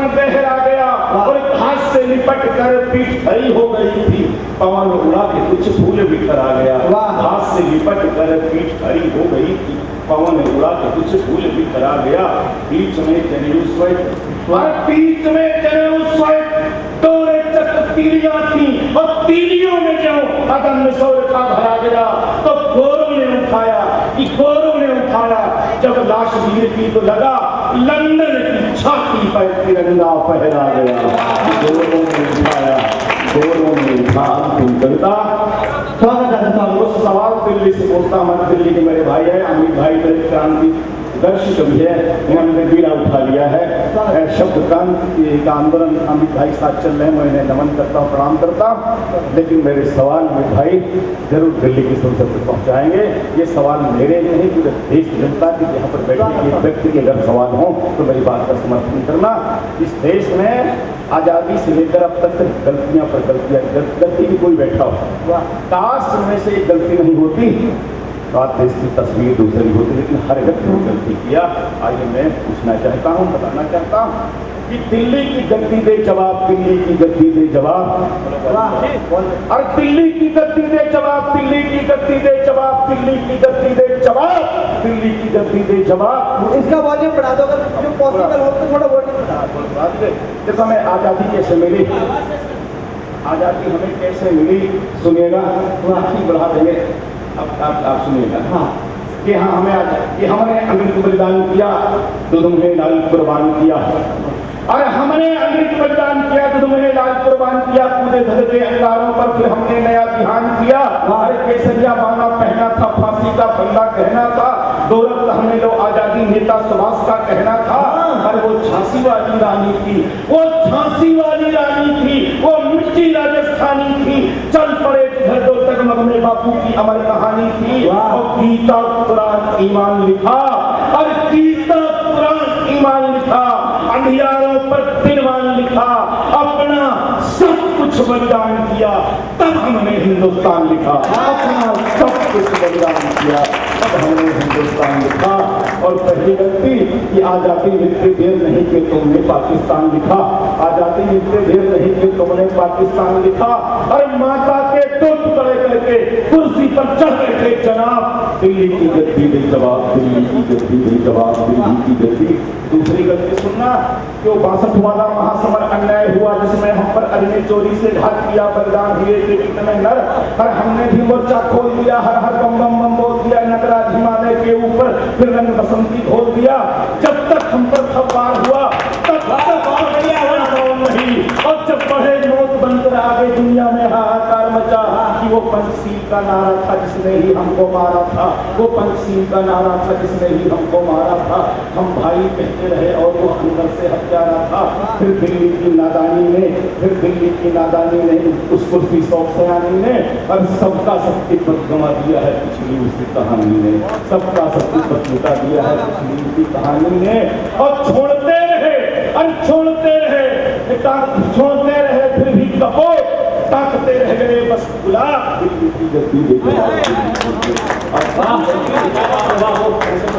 पवन गहरा गया और घास से लिपट कर पीठ खड़ी हो गई थी। पवन उड़ा के कुछ फूल बिखर आ गया, घास से लिपट कर पीठ खड़ी हो गई थी। पवन उड़ा के कुछ फूल बिखर आ गया, बीच में जनेऊ श्वेत और बीच में जनेऊ श्वेत तोरे चक तीलियां थी और तीलियों में जो अदन में सौर का भरा गया तो गोरों ने उठाया कि गोरों ने उठाया। जब लाश गिर की तो लगा लंदन की छाती पर तिरंगा फहरा गया। गोरों ने उठाया, गोरों ने उठा अंतिम कविता। स्वागत करता हूँ। सवाल दिल्ली से बोलता हूँ, दिल्ली के मेरे भाई है अमित भाई, मेरे क्रांति दर्शी कवि है, उन्होंने बीड़ा उठा लिया है। शब्द क्रांति का आंदोलन अमित भाई साथ चल रहे हैं, मैं इन्हें नमन करता हूँ, प्रणाम करता हूँ। लेकिन मेरे सवाल अमित भाई जरूर दिल्ली की संसद तक पहुँचाएंगे। ये सवाल मेरे नहीं, पूरे देश की जनता के यहाँ पर बैठे एक व्यक्ति के अगर सवाल हो तो मेरी बात का समर्थन करना। इस देश में आज़ादी से लेकर अब तक सिर्फ गलतियाँ पर गलतियाँ, गलती की कोई बैठा हो, काश में से एक गलती नहीं होती तो आज देश की तस्वीर दूसरी होती, लेकिन हर व्यक्ति ने गलती किया। आइए मैं पूछना चाहता हूँ, बताना चाहता हूँ कि दिल्ली की गद्दी दे जवाब, दिल्ली की गद्दी दे जवाब, और दिल्ली की गद्दी दे जवाब, दिल्ली की गद्दी दे जवाब, दिल्ली की गद्दी दे जवाब, दिल्ली की गद्दी दे जवाब। इसका वॉल्यूम बढ़ा दो, अगर जो पॉसिबल हो तो थोड़ा वॉल्यूम बढ़ा दो। देखो हमें आज़ादी कैसे मिली, आज़ादी हमें कैसे मिली सुनिएगा, थोड़ा बढ़ा देंगे। अब आप सुनिएगा। हाँ कि हाँ हमें कि हमने अमृत बलिदान किया तो तुम्हें लाल कुर्बान किया, और हमने अमृत बलिदान किया तो तुम्हें लाल कुर्बान किया। कूदे धरते अंगारों पर फिर हमने नया ध्यान किया। हमारे केसरिया बाना पहना था, फांसी का फंदा कहना था, दौलत हमने लो आजादी नेता सुभाष का कहना था। और वो झांसी वाली रानी थी, वो झांसी वाली रानी थी, वो मिट्टी राजस्थानी थी। चल पड़े घर दो तक मगने बापू की अमर कहानी थी। और गीता कुरान ईमान लिखा, और गीता कुरान ईमान लिखा, अंधियारों पर तिरवान लिखा, अपना सब कुछ बलिदान किया तब हमने हिंदुस्तान लिखा। अपना सब कुछ बलिदान किया तब हमने हिंदुस्तान लिखा। और पहली गलती कि आजादी मिलते देर नहीं कि तुमने पाकिस्तान लिखा, आजादी मिलते देर नहीं कि तुमने पाकिस्तान लिखा। और माता के दूध पड़े करके कुर्सी पर चढ़ करके जनाब दिल्ली की गद्दी दे जवाब, दिल्ली की गद्दी दे जवाब, दिल्ली की गद्दी। दूसरी गलती सुनना कि वो 62 वाला महासमर अन्याय हुआ जिसमें हम पर अग्नि चोरी से घात किया, बलिदान हुए थे कितने नर, और हमने भी मोर्चा खोल दिया, हर हर बम बम बम बोल दिया, नटराज हिमालय के ऊपर फिर रंग बसंती खोल दिया। जब तक हम पर खबर हुआ तब तक नहीं, और जब बढ़े नोट बनकर आगे दुनिया में हाहाकार मचा कि वो पंचशील का नारा था जिसने ही हमको मारा था, वो पंचशील का नारा था जिसने ही हमको मारा था। हम भाई कहते रहे और वो अंदर से हत्यारा था। फिर दिल्ली की नादानी ने, फिर दिल्ली की नादानी ने, उस कुर्सी शौक सयानी ने, और सबका शक्ति पद गंवा दिया है पिछली उसकी कहानी ने, सबका शक्ति पद लुटा दिया है पिछली उसकी कहानी ने। और छोड़ते रहे, और छोड़ते रहे, छोड़ते रहे फिर भी कपोत, ताकते रह गए बस गुलाब। दिल्ली की गद्दी दे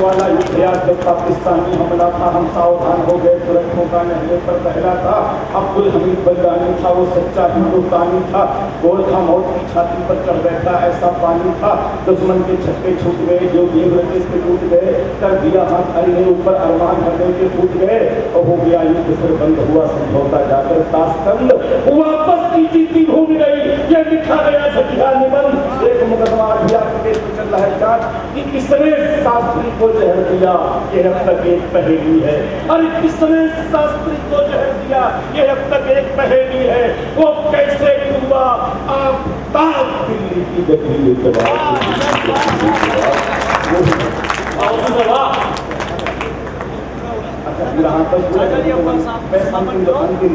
वाला युद्ध याद जब पाकिस्तानी हमला था, हम सावधान हो गए, तुरंत मौका नहले पर पहला था। अब्दुल हमीद बलिदानी था, वो सच्चा हिंदुस्तानी था, गोल था मौत की छाती पर चढ़ बैठा ऐसा पानी था। दुश्मन के छक्के छूट गए, जो गेम रखे थे टूट गए, कर दिया हाथ अरे ऊपर अरमान भरने के फूट गए, और हो गया युद्ध फिर बंद हुआ समझौता जाकर ताशकंद, वापस की जीती भूल गई, ये लिखा गया सचिया निबंध। एक मुकदमा केस में चल रहा है जांच कि किसने शास्त्री को जहर दिया, ये अब तक एक पहेली है। अरे किसने शास्त्री को जहर दिया, ये अब तक एक पहेली है। वो कैसे डूबा आफ्ताब, दिल्ली की गद्दी दे जवाब। यहाँ तक अंतिम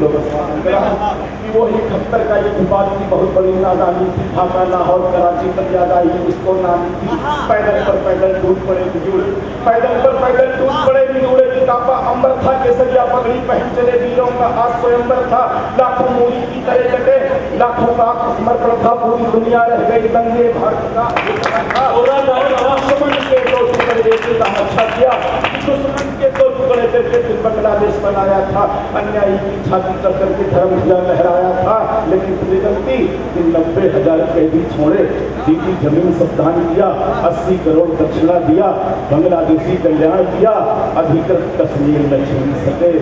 कि वो 71 का ये विवाद की बहुत बड़ी नादानी थी। ढाका लाहौर कराची पर याद आई उसको नानी थी। पैदल पर पैदल टूट पड़े बिजुड़े, पैदल पर पैदल टूट पड़े बिजुड़े, कापा अंबर था केसरिया पगड़ी पहन चले वीरों का आज स्वयंवर था। लाखों मूली की तरह कटे, लाखों का समर्पण था, पूरी दुनिया रह गई दंगे भारत का। अंग्रेजी का अच्छा किया कि दुश्मन के 2 टुकड़े करके फिर बांग्लादेश बनाया था, अन्यायी की छाती कर करके धर्म ध्वजा लहराया था, लेकिन पूरी गलती कि 90,000 कैदी छोड़े, दीदी जमीन सब दान किया, 80 करोड़ दक्षिणा दिया, बांग्लादेशी कल्याण किया, अधिकृत कश्मीर न छीन सके,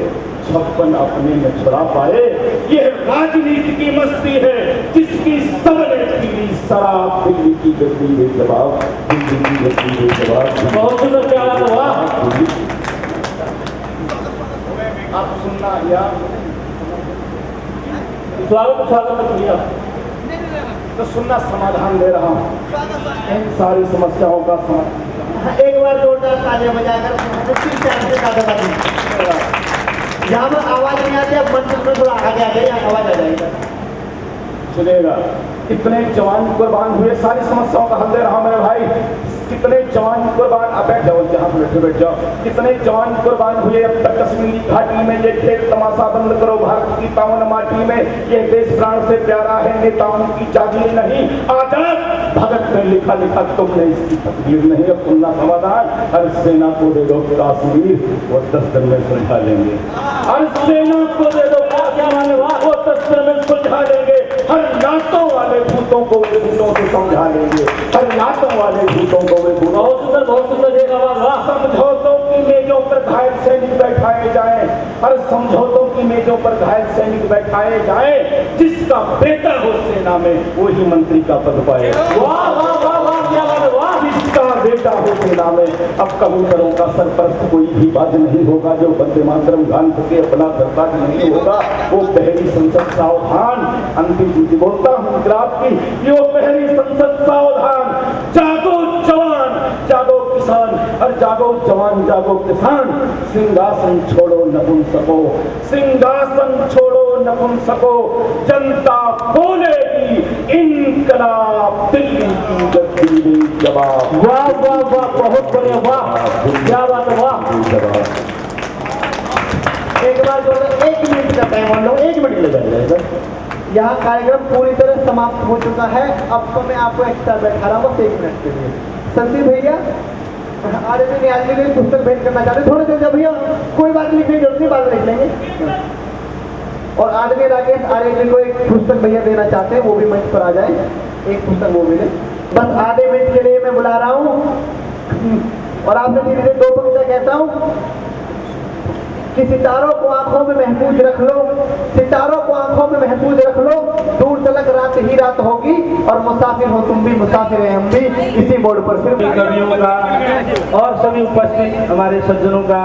56 अपने न छुड़ा पाए। ये राजनीति की मस्ती है जिसकी सबने पी शराब, दिल्ली की गद्दी है जवाब, दिल्ली की गद्दी है जवाब। बहुत सुंदर, क्या बात है, वाह। आप सुनना या स्वागत किया तो सुनना, समाधान दे रहा हूँ इन सारी समस्याओं का समाधान। एक बार जोरदार तालियां बजाकर यहाँ पर आवाज नहीं आती, अब मंच में थोड़ा आगे आ जाए, आवाज आ जाएगा। सुनेगा, कितने जवान कुर्बान हुए, सारी समस्याओं का हल दे रहा हूं मेरे भाई। कितने जवान कुर्बान, आप बैठ जाओ, जहां बैठ जाओ। कितने जवान कुर्बान हुए अब तक कश्मीरी घाटी में, ये खेल तमाशा बंद करो भारत की पावन माटी में, ये देश प्राण से प्यारा है, नेताओं की जागीर नहीं, आजाद भगत ने लिखा लिखा, तुमने इसकी तकदीर नहीं। अब सुनना समाधान, हर सेना को दे दो कश्मीर, वो 10 दिन में सुलझा लेंगे। हर सेना को दे दो, क्या माने, वो 10 दिन में सुलझा लेंगे। हर नाटों वाले भूतों को वे भूतों से समझा लेंगे, हर नाटों वाले भूतों को वे भूतों। बहुत सुंदर एक आवाज, वाह। समझौतों की मेजों पर घायल सैनिक बैठाए जाएं, हर समझौतों की मेजों पर घायल सैनिक बैठाए जाएं, जिसका बेटा हो सेना में वही मंत्री का पद पाए। वाह वाह वाह वाह, क्या बात है, वाह। जिसका बेटा हो सेना में, अब कबूतरों का सरपरस्त कोई भी बात नहीं होगा जो वंदे मातरम गान सके, अपना सरताज नहीं होगा वो पहली संसद सावधान। अंतिम चीज बोलता हूँ इनकलाब की, ये वो पहली संसद सावधान। जागो जवान, जागो किसान, और जागो जवान, जागो किसान। सिंहासन छोड़ो नपुंसको, सिंहासन छोड़ो नपुंसको, जनता बोलेगी इनकलाब, दिल्ली की गद्दी में जवाब। वाह वाह वाह, बहुत बढ़िया, वाह, क्या बात है, वाह। एक बार जोरदार, 1 मिनट का टाइम मान लो, 1 मिनट ले जाएगा। यहाँ कार्यक्रम पूरी तरह समाप्त हो चुका है, अब तो मैं आपको एक्स्ट्रा बैठा रहा हूँ 1 मिनट के लिए। संदीप भैया आदमी ने आदमी को पुस्तक भेंट करना चाहते, थोड़ा जल्दी भैया, कोई बात लिखने की जरूरत नहीं, बाद में लिख लेंगे। और आदमी राकेश आर्य जी को एक पुस्तक भैया देना चाहते हैं, वो भी मंच पर आ जाए, एक पुस्तक वो भी ले। बस आधे मिनट के लिए मैं बुला रहा हूँ और आपसे धीरे धीरे 2 पंक्तियां कहता हूँ कि सितारों को आंखों में महफूज रख लो, सितारों को आंखों में महफूज रख लो, दूर तलक रात ही रात होगी, और मुसाफिर हो तुम भी, मुसाफिर है हम भी, इसी मोड़ पर सिर्फ। कवियों का और सभी उपस्थित हमारे सज्जनों का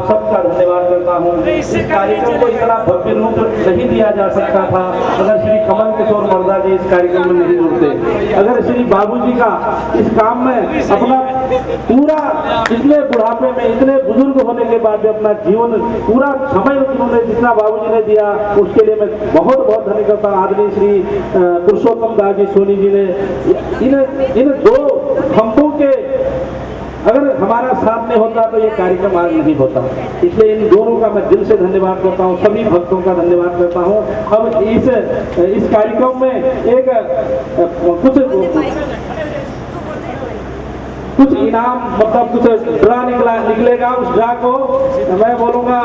सबका धन्यवाद करता हूँ। इस कार्यक्रम को इतना भव्य रूप नहीं दिया जा सकता था अगर श्री कमल किशोर मर्दा जी इस कार्यक्रम में नहीं जुड़ते, अगर श्री बाबूजी का इस काम में अपना पूरा, इतने बुढ़ापे में, इतने बुजुर्ग होने के बाद अपना जीवन पूरा समय उन्होंने जितना बाबूजी ने दिया, उसके लिए मैं बहुत बहुत धन्यवाद करता हूँ। आदरणीय श्री पुरुषोत्तम दास जी सोनी जी ने इन 2 खंभों के अगर हमारा साथ नहीं होता तो ये कार्यक्रम आज नहीं होता, इसलिए इन दोनों का मैं दिल से धन्यवाद करता हूँ, सभी भक्तों का धन्यवाद करता हूँ। अब इस कार्यक्रम में एक कुछ इनाम, मतलब कुछ ड्रा निकलेगा, उस ड्रा को मैं बोलूँगा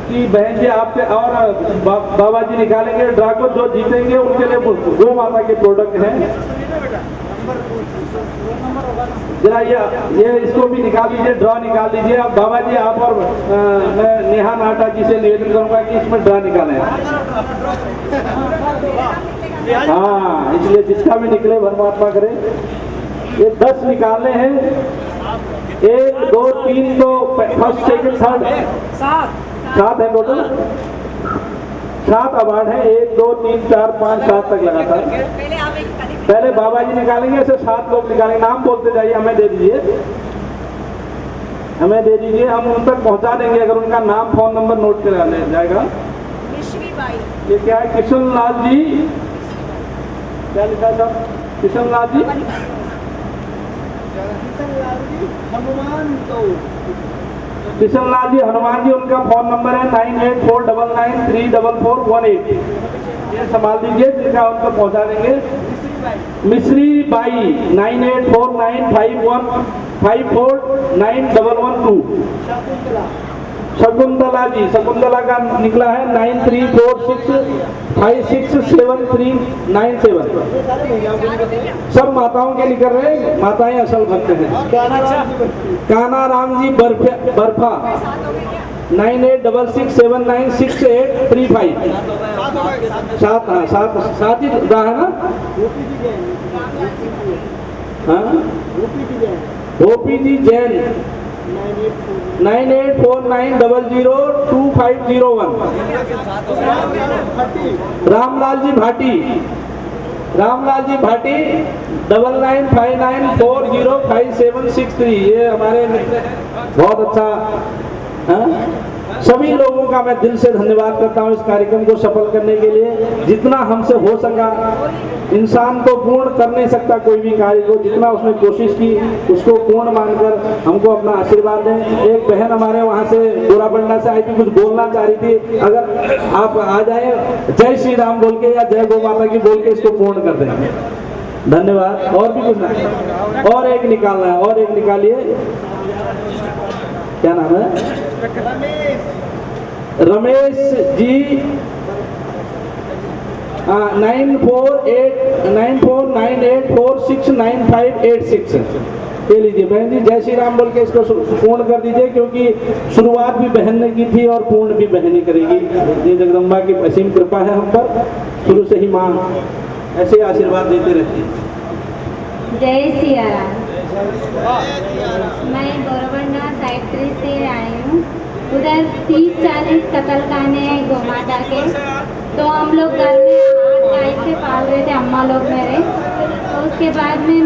कि बहन जी आपके और बाबा जी निकालेंगे ड्रा को, जो जीतेंगे उनके लिए गौ माता के प्रोडक्ट हैं। जरा ये इसको भी निकाल दीजिए, ड्रा निकाल दीजिए। अब बाबा जी आप और मैं नेहा नाटा जी से निवेदन करूंगा कि इसमें ड्रा निकालें। हाँ, इसलिए जिसका भी निकले परमात्मा करे। ये 10 निकालने हैं, 1 2 3 तो फर्स्ट सेकंड थर्ड 7 है टोटल, 7 अवार्ड है, 1 2 3 4 5 7 तक लगातार। पहले बाबा जी निकालेंगे, ऐसे 7 लोग निकालेंगे, नाम बोलते जाइए, हमें दे दीजिए, हमें दे दीजिए, हम उन तक पहुंचा देंगे अगर उनका नाम फोन नंबर नोट करा जाएगा। ये क्या है, किशन लाल जी, क्या लिखा था, किशन लाल जी, किशन लाल जी हनुमान जी, उनका फोन नंबर है 9849934418। ये संभाल दीजिए, जिनका उनको पहुंचा देंगे। मिश्री बाई 984951 949112। शकुंतला जी, शकुंतला का निकला है 9346567397। सब माताओं के निकल रहे हैं, माताएं असल भक्त हैं। काना राम जी बर्फा 9866796835। सात ही रहा है ना। हाँ, ओपी जी जैन 9849002501। रामलाल जी भाटी 9959405763। ये हमारे मित्र हैं, बहुत अच्छा। हाँ? सभी लोगों का मैं दिल से धन्यवाद करता हूँ इस कार्यक्रम को सफल करने के लिए। जितना हमसे हो सका, इंसान को पूर्ण कर नहीं सकता कोई भी कार्य को, जितना उसने कोशिश की उसको पूर्ण मानकर हमको अपना आशीर्वाद दें। एक बहन हमारे वहाँ से गोराबंडा से आई थी, कुछ बोलना चाह रही थी, अगर आप आ जाए जय श्री राम बोल के या जय गौ माता की बोल के इसको पूर्ण कर दें। धन्यवाद। और भी कुछ नहीं, और एक निकालना है, और एक निकालिए। क्या नाम है? रमेश जी 9498469586। ये लीजिए बहन जी, जय श्री राम बोल के इसको पूर्ण कर दीजिए, क्योंकि शुरुआत भी बहन ने की थी और पूर्ण भी बहन ही करेगी। ये जगदम्बा की असीम कृपा है हम पर, शुरू से ही माँ ऐसे आशीर्वाद देते रहती है। जय सिया राम। मैं गोरबंडा साइड 3 से आई हूँ। उधर 30-40 कत्लखाने हैं गौ माता के। तो हम लोग घर में 8 गाय से पाल रहे थे, अम्मा लोग मेरे। तो उसके बाद में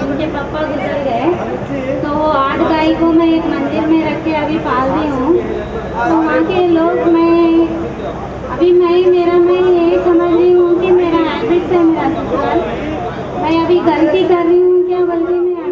मुझे पापा गुजर गए, तो वो 8 गाय को मैं एक मंदिर में रख के अभी पाल रही हूँ। तो वहाँ के लोग मैं यही समझ रही हूँ कि मेरा हैबिट है, मेरा ससुराल। मैं अभी गलती कर रही हूँ क्या, बल्कि मैं